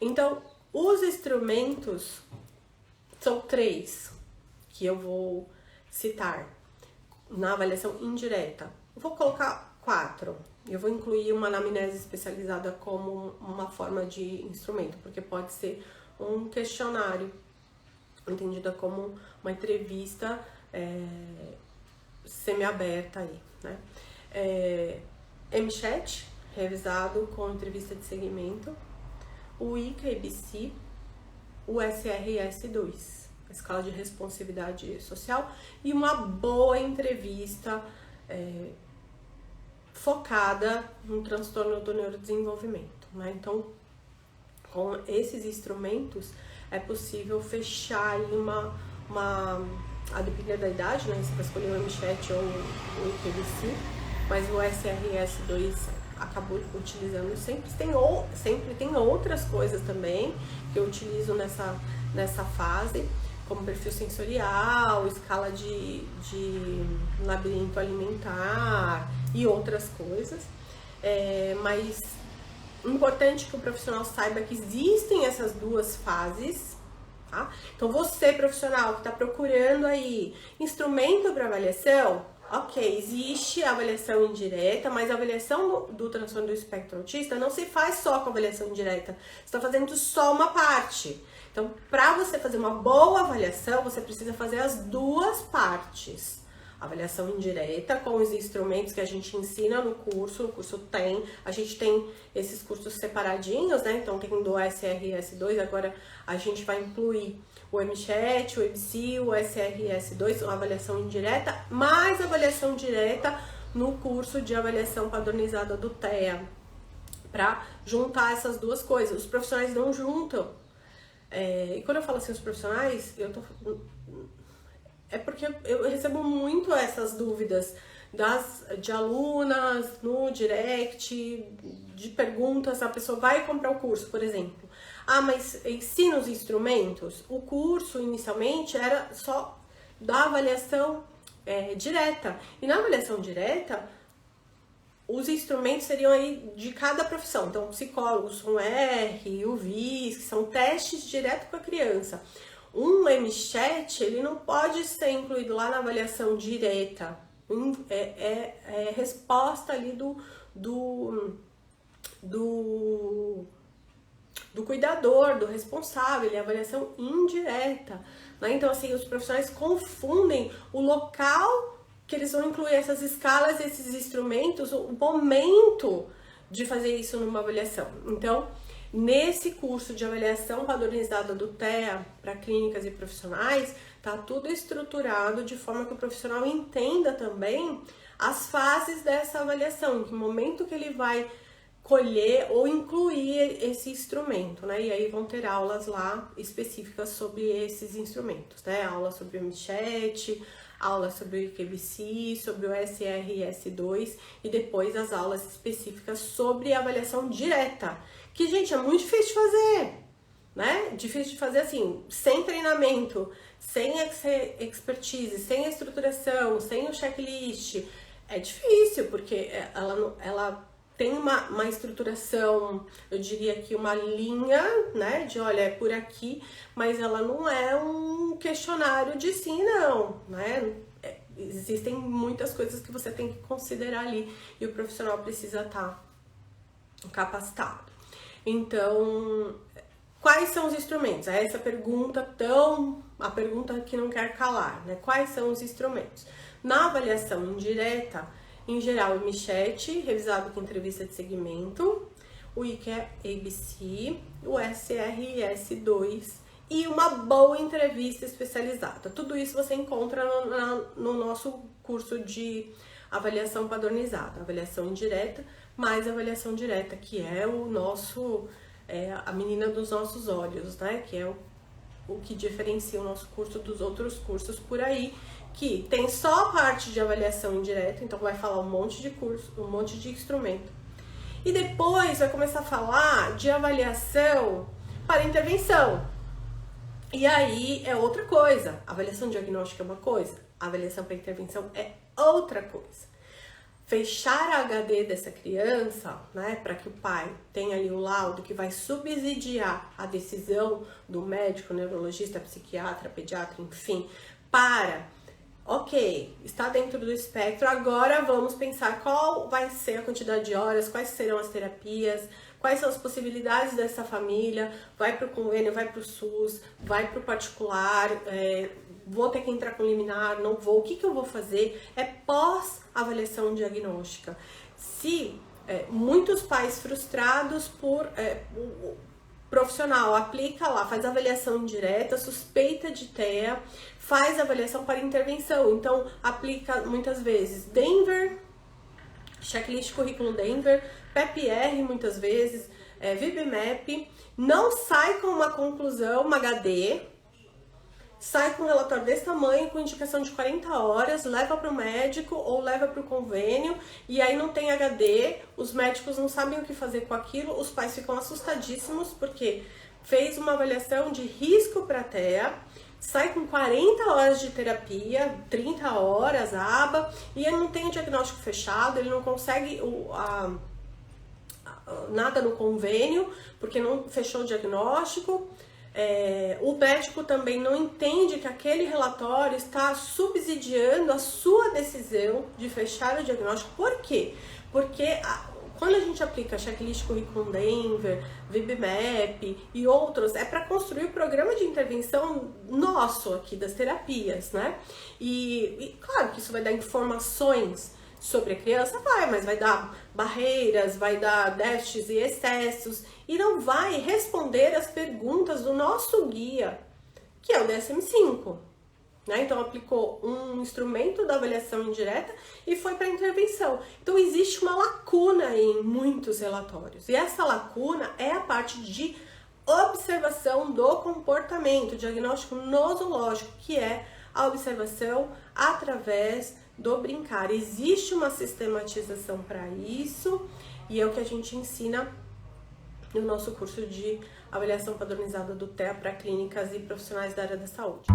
Então, os instrumentos são 3 que eu vou citar na avaliação indireta. Eu vou colocar 4. Eu vou incluir uma anamnese especializada como uma forma de instrumento, porque pode ser um questionário, entendida como uma entrevista semi-aberta aí, né? MChat, revisado com entrevista de segmento, o ICA-ABC, o SRS-2, a escala de responsividade social, e uma boa entrevista focada no transtorno do neurodesenvolvimento, né? Então, com esses instrumentos, é possível fechar aí a depender da idade, né? Você vai escolher o MChat ou o IQVC, mas o SRS-2 acabou utilizando sempre. Sempre tem outras coisas também que eu utilizo nessa fase, como perfil sensorial, escala de labirinto alimentar e outras coisas. Mas importante que o profissional saiba que existem essas duas fases, tá? Então você, profissional que está procurando aí instrumento para avaliação, ok, existe a avaliação indireta, mas a avaliação do transtorno do espectro autista não se faz só com avaliação indireta, você está fazendo só uma parte. Então, para você fazer uma boa avaliação, você precisa fazer as duas partes. Avaliação indireta com os instrumentos que a gente ensina no curso a gente tem esses cursos separadinhos, né? Então tem do SRS-2, agora a gente vai incluir o MChat, o ABC, o SRS-2, uma avaliação indireta, mais avaliação direta no curso de avaliação padronizada do TEA, para juntar essas duas coisas. Os profissionais não juntam. E quando eu falo assim, os profissionais, é porque eu recebo muito essas dúvidas de alunas no direct, de perguntas, a pessoa vai comprar o curso, por exemplo. Ah, mas ensina os instrumentos? O curso, inicialmente, era só da avaliação direta. E na avaliação direta, os instrumentos seriam aí de cada profissão. Então, psicólogos, um R, o VIS, que são testes direto com a criança. Um MChat, ele não pode ser incluído lá na avaliação direta. É resposta ali do cuidador, do responsável, é avaliação indireta, né? Então, assim, os profissionais confundem o local que eles vão incluir essas escalas, esses instrumentos, o momento de fazer isso numa avaliação. Então, nesse curso de avaliação padronizada do TEA para clínicas e profissionais, tá tudo estruturado de forma que o profissional entenda também as fases dessa avaliação, em que momento que ele vai colher ou incluir esse instrumento, né? E aí vão ter aulas lá específicas sobre esses instrumentos, né? Aula sobre o MChat, aula sobre o IQVC, sobre o SRS-2 e depois as aulas específicas sobre avaliação direta, que, gente, é muito difícil de fazer, né? Difícil de fazer assim, sem treinamento, sem expertise, sem a estruturação, sem o checklist. É difícil, porque ela tem uma estruturação, eu diria que uma linha, né, de olha, é por aqui, mas ela não é um questionário de sim, não, né? Existem muitas coisas que você tem que considerar ali e o profissional precisa estar capacitado. Então, quais são os instrumentos? Essa pergunta a pergunta que não quer calar, né? Quais são os instrumentos? Na avaliação indireta, em geral, o MChat, revisado com entrevista de segmento, o IQA-ABC, o SRS-2 e uma boa entrevista especializada. Tudo isso você encontra no nosso curso de avaliação padronizada, avaliação indireta, mais avaliação direta, que é o nosso, a menina dos nossos olhos, né? Que é o que diferencia o nosso curso dos outros cursos por aí, que tem só a parte de avaliação indireta, então vai falar um monte de curso, um monte de instrumento. E depois vai começar a falar de avaliação para intervenção. E aí é outra coisa. Avaliação diagnóstica é uma coisa, avaliação para intervenção é outra coisa. fechar a HD dessa criança, né, para que o pai tenha ali o laudo que vai subsidiar a decisão do médico, neurologista, psiquiatra, pediatra, enfim, ok, está dentro do espectro, agora vamos pensar qual vai ser a quantidade de horas, quais serão as terapias, quais são as possibilidades dessa família, vai para o convênio, vai para o SUS, vai para o particular, vou ter que entrar com liminar, não vou, o que eu vou fazer? É pós-avaliação diagnóstica. Se muitos pais frustrados por o profissional aplica lá, faz avaliação indireta, suspeita de TEA, faz avaliação para intervenção, então aplica muitas vezes Denver, checklist currículo Denver, PEP-R muitas vezes, VB-MAP, não sai com uma conclusão, uma HD, sai com um relatório desse tamanho, com indicação de 40 horas, leva para o médico ou leva para o convênio, e aí não tem HD, os médicos não sabem o que fazer com aquilo, os pais ficam assustadíssimos porque fez uma avaliação de risco para TEA, sai com 40 horas de terapia, 30 horas, aba, e ele não tem o diagnóstico fechado, ele não consegue nada no convênio, porque não fechou o diagnóstico. O médico também não entende que aquele relatório está subsidiando a sua decisão de fechar o diagnóstico. Por quê? Porque quando a gente aplica checklist curriculum Denver, VB-MAP e outros, é para construir o programa de intervenção nosso aqui das terapias, né? E claro que isso vai dar informações sobre a criança, mas vai dar barreiras, vai dar déficits e excessos e não vai responder as perguntas do nosso guia, que é o DSM-5. Né? Então aplicou um instrumento da avaliação indireta e foi para a intervenção. Então existe uma lacuna em muitos relatórios. E essa lacuna é a parte de observação do comportamento, diagnóstico nosológico, que é a observação através do brincar. Existe uma sistematização para isso e é o que a gente ensina no nosso curso de avaliação padronizada do TEA para clínicas e profissionais da área da saúde.